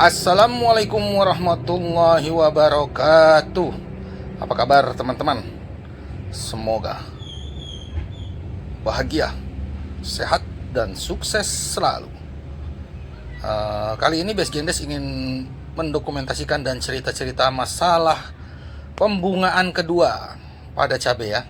Assalamualaikum warahmatullahi wabarakatuh. Apa kabar teman-teman? Semoga bahagia, sehat, dan sukses selalu. Kali ini Best Gendes ingin mendokumentasikan dan cerita-cerita masalah pembungaan kedua pada cabai ya.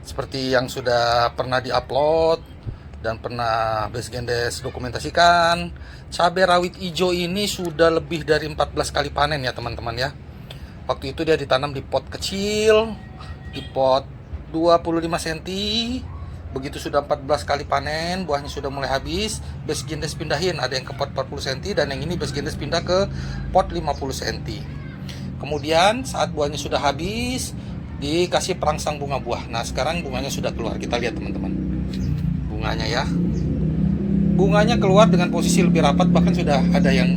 Seperti yang sudah pernah diupload dan pernah Best Gendes dokumentasikan, cabai rawit hijau ini sudah lebih dari 14 kali panen ya teman-teman ya. Waktu itu dia ditanam di pot kecil, di pot 25 cm. Begitu sudah 14 kali panen, buahnya sudah mulai habis, Best Gendes pindahin, ada yang ke pot 40 cm dan yang ini Best Gendes pindah ke pot 50 cm. Kemudian saat buahnya sudah habis, dikasih perangsang bunga buah. Nah sekarang bunganya sudah keluar, kita lihat teman-teman bunganya ya. Bunganya keluar dengan posisi lebih rapat, bahkan sudah ada yang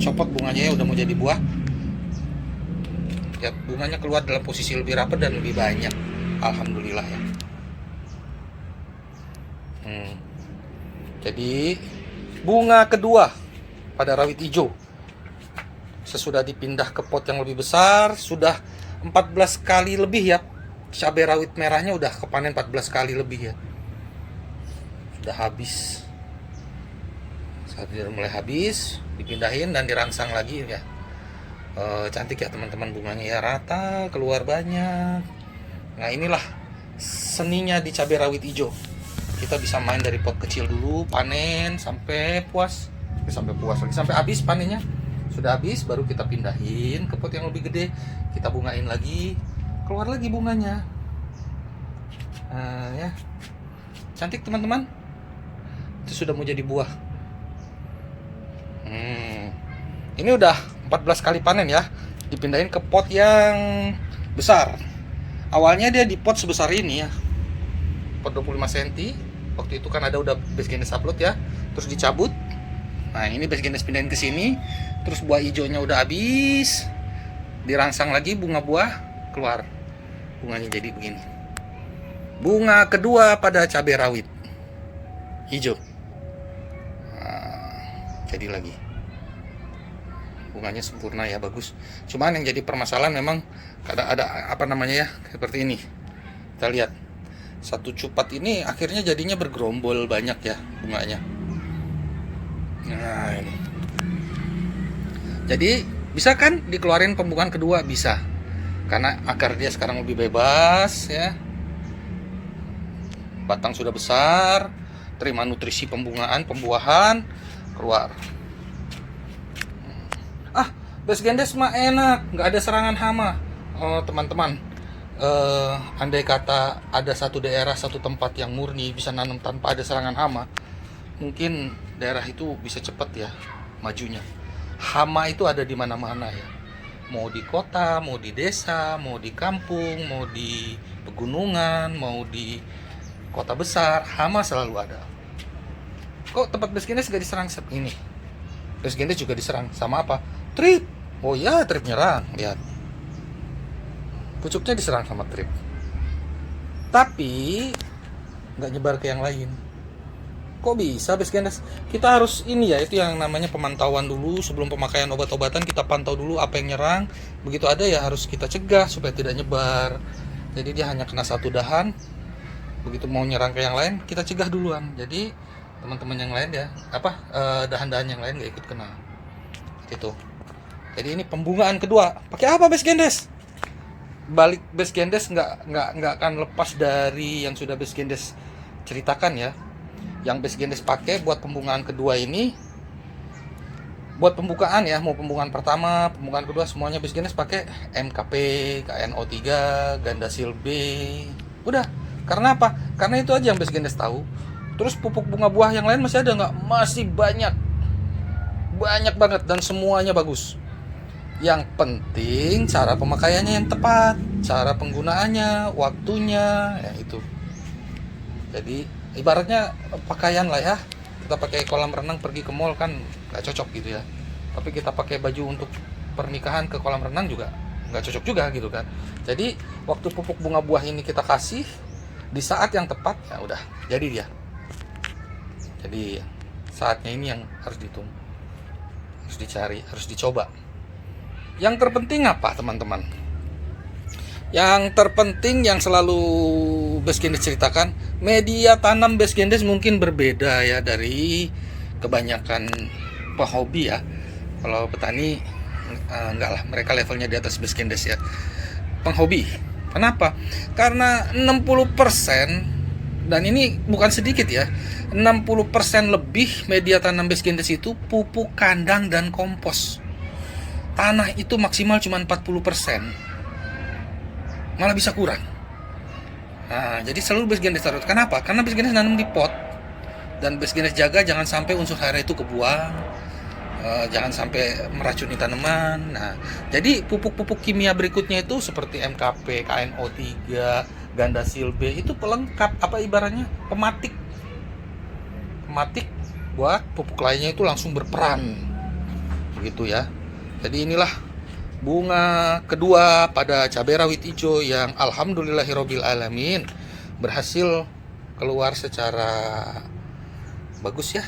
copot bunganya ya, udah mau jadi buah. Ya, bunganya keluar dalam posisi lebih rapat dan lebih banyak. Alhamdulillah ya. Jadi bunga kedua pada rawit hijau sesudah dipindah ke pot yang lebih besar, sudah 14 kali lebih ya. Cabai rawit merahnya udah kepanen 14 kali lebih ya. Sudah habis. Saat dia mulai habis, dipindahin dan dirangsang lagi ya. Cantik ya teman-teman, bunganya ya, rata, keluar banyak. Nah inilah seninya di cabai rawit hijau. Kita bisa main dari pot kecil dulu, panen sampai puas, sampai habis panennya. Sudah habis baru kita pindahin ke pot yang lebih gede, kita bungain lagi, keluar lagi bunganya. Ya, cantik teman-teman. Itu sudah mau jadi buah. Ini udah 14 kali panen ya, dipindahin ke pot yang besar. Awalnya dia di pot sebesar ini ya, pot 25 cm. Waktu itu kan ada udah Best Gendes upload ya, terus dicabut. Nah ini Best Gendes pindahin ke sini, terus buah hijaunya udah habis, dirangsang lagi bunga buah, keluar bunganya jadi begini. Bunga kedua pada cabai rawit hijau. Jadi lagi bunganya sempurna ya, bagus. Cuman yang jadi permasalahan memang ada apa namanya ya, seperti ini. Kita lihat satu cupat ini akhirnya jadinya bergerombol banyak ya bunganya. Nah ini. Jadi bisa kan dikeluarin pembungaan kedua? Bisa, karena akar dia sekarang lebih bebas ya. Batang sudah besar, terima nutrisi pembungaan, pembuahan, keluar. Best Gendes mah enak, nggak ada serangan hama. Teman-teman, andai kata ada satu daerah, satu tempat yang murni bisa nanam tanpa ada serangan hama, mungkin daerah itu bisa cepat ya majunya. Hama itu ada di mana-mana ya, mau di kota, mau di desa, mau di kampung, mau di pegunungan, mau di kota besar, hama selalu ada. Kok tempat Best Gendes gak diserang ini? Best Gendes juga diserang sama apa? Trip. Oh ya, trip nyerang. Lihat, pucuknya diserang sama trip, tapi nggak nyebar ke yang lain. Kok bisa Best Gendes? Kita harus ini ya, itu yang namanya pemantauan dulu sebelum pemakaian obat-obatan. Kita pantau dulu apa yang nyerang. Begitu ada ya harus kita cegah supaya tidak nyebar. Jadi dia hanya kena satu dahan, begitu mau nyerang ke yang lain kita cegah duluan. Jadi teman-teman yang lain ya, dahan-dahan yang lain nggak ikut kena gitu. Jadi ini pembungaan kedua pakai apa Best Gendes? Balik Best Gendes nggak akan lepas dari yang sudah Best Gendes ceritakan ya. Yang Best Gendes pakai buat pembungaan kedua ini, buat pembukaan ya, mau pembungaan pertama, pembungaan kedua, semuanya Best Gendes pakai MKP, KNO3, Gandasil B. Udah, karena apa? Karena itu aja yang Best Gendes tahu. Terus pupuk bunga buah yang lain masih ada nggak? Masih banyak banget dan semuanya bagus. Yang penting cara pemakaiannya yang tepat, cara penggunaannya, waktunya, ya itu. Jadi ibaratnya pakaian lah ya. Kita pakai kolam renang pergi ke mall kan nggak cocok gitu ya. Tapi kita pakai baju untuk pernikahan ke kolam renang juga nggak cocok juga gitu kan. Jadi waktu pupuk bunga buah ini kita kasih di saat yang tepat, ya udah jadi dia. Jadi saatnya ini yang harus ditunggu. harus dicari, harus dicoba. Yang terpenting apa teman-teman? Yang terpenting yang selalu Best Gendes ceritakan, media tanam Best Gendes mungkin berbeda ya dari kebanyakan penghobi ya. Kalau petani enggak lah, mereka levelnya di atas Best Gendes ya. Penghobi. Kenapa? Karena 60%, dan ini bukan sedikit ya, 60% lebih media tanam Best Gendes itu pupuk kandang dan kompos. Tanah itu maksimal cuma 40%, malah bisa kurang. Nah, jadi selalu Best Gendes taruh. Kenapa? Karena Best Gendes nanam di pot, dan Best Gendes jaga jangan sampai unsur hara itu kebuang, jangan sampai meracuni tanaman. Nah, jadi pupuk-pupuk kimia berikutnya itu seperti MKP, KNO3, Gandasil B itu pelengkap, apa ibaratnya pematik buat pupuk lainnya itu langsung berperan, begitu ya. Jadi inilah bunga kedua pada cabai rawit hijau yang alhamdulillahirobbil alamin berhasil keluar secara bagus ya.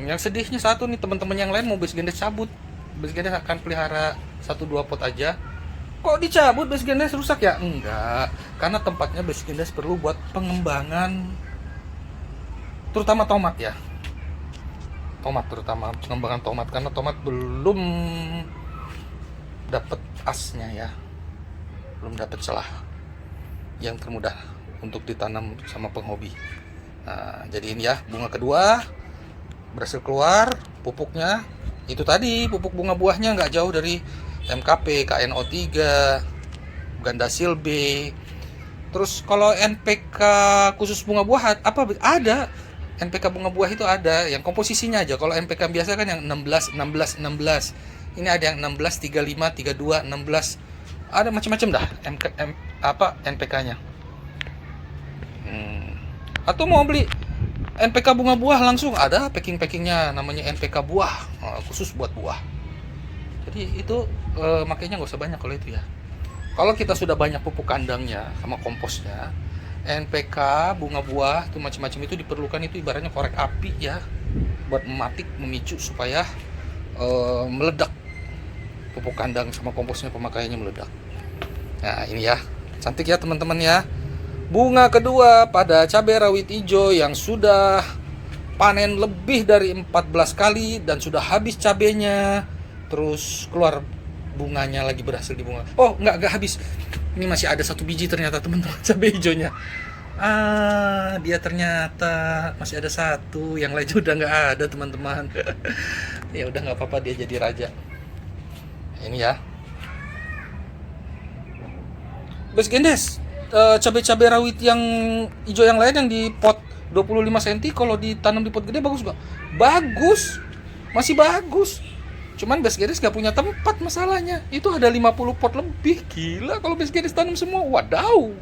Yang sedihnya satu nih teman-teman, yang lain mau Best Gendes cabut. Best Gendes akan pelihara 1-2 pot aja. Kok dicabut Best Gendes, rusak ya? Enggak, karena tempatnya Best Gendes perlu buat pengembangan, terutama tomat ya. Terutama pengembangan tomat, karena tomat belum dapat asnya ya, belum dapat celah yang termudah untuk ditanam sama penghobi. Nah, jadi ini ya bunga kedua berhasil keluar. Pupuknya itu tadi, pupuk bunga buahnya nggak jauh dari MKP, KNO3, Gandasil B. Terus kalau NPK khusus bunga buah apa ada? NPK bunga buah itu ada yang komposisinya aja. Kalau NPK biasa kan yang 16 16 16. Ini ada yang 16 35 32 16. Ada macam-macam dah NPK-nya. Atau mau beli NPK bunga buah langsung ada packing-packingnya, namanya NPK buah, khusus buat buah. Jadi itu makanya nggak usah banyak kalau itu ya. Kalau kita sudah banyak pupuk kandangnya sama komposnya, NPK bunga buah itu macam-macam itu diperlukan, itu ibaratnya korek api ya, buat memicu supaya meledak. Pupuk kandang sama komposnya pemakaiannya meledak. Nah ini ya, cantik ya teman-teman ya. Bunga kedua pada cabai rawit hijau yang sudah panen lebih dari 14 kali dan sudah habis cabainya, terus keluar bunganya lagi, berhasil dibunga. Oh, enggak habis. Ini masih ada 1 biji ternyata teman-teman cabai hijaunya. Dia ternyata masih ada 1, yang lain udah nggak ada teman-teman. Ya udah nggak apa-apa, dia jadi raja. Ini ya. Best Gendes, cabai-cabai rawit yang hijau yang lain yang di pot 25 cm kalau ditanam di pot gede bagus gak? Bagus, masih bagus. Cuman Best Gendes gak punya tempat masalahnya. Itu ada 50 pot lebih. Gila kalau Best Gendes tanam semua. Wadaw.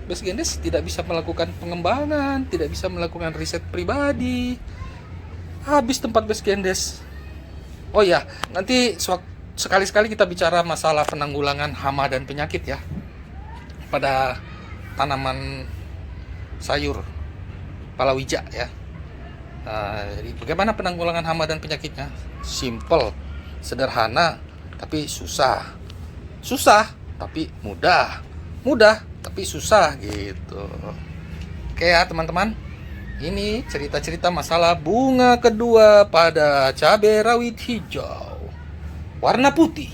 Best Gendes tidak bisa melakukan pengembangan, tidak bisa melakukan riset pribadi. Habis tempat Best Gendes. Oh ya, nanti sekali-sekali kita bicara masalah penanggulangan hama dan penyakit ya pada tanaman sayur palawija ya. Jadi bagaimana penanggulangan hama dan penyakitnya? Simple, sederhana, tapi susah tapi mudah tapi susah gitu. Oke ya teman-teman, ini cerita-cerita masalah bunga kedua pada cabai rawit hijau warna putih,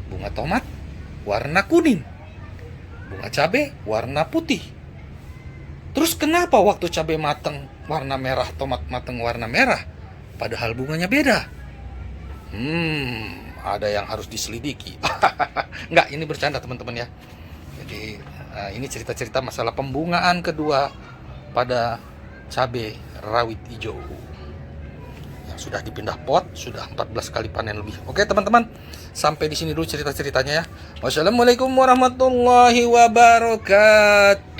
bunga tomat warna kuning, bunga cabai warna putih. Terus kenapa waktu cabai matang warna merah, tomat matang warna merah, padahal bunganya beda? Ada yang harus diselidiki. Enggak, ini bercanda teman-teman ya. Jadi ini cerita-cerita masalah pembungaan kedua pada cabai rawit hijau yang sudah dipindah pot, sudah 14 kali panen lebih. Oke teman-teman, sampai di sini dulu cerita-ceritanya ya. Wassalamualaikum warahmatullahi wabarakatuh.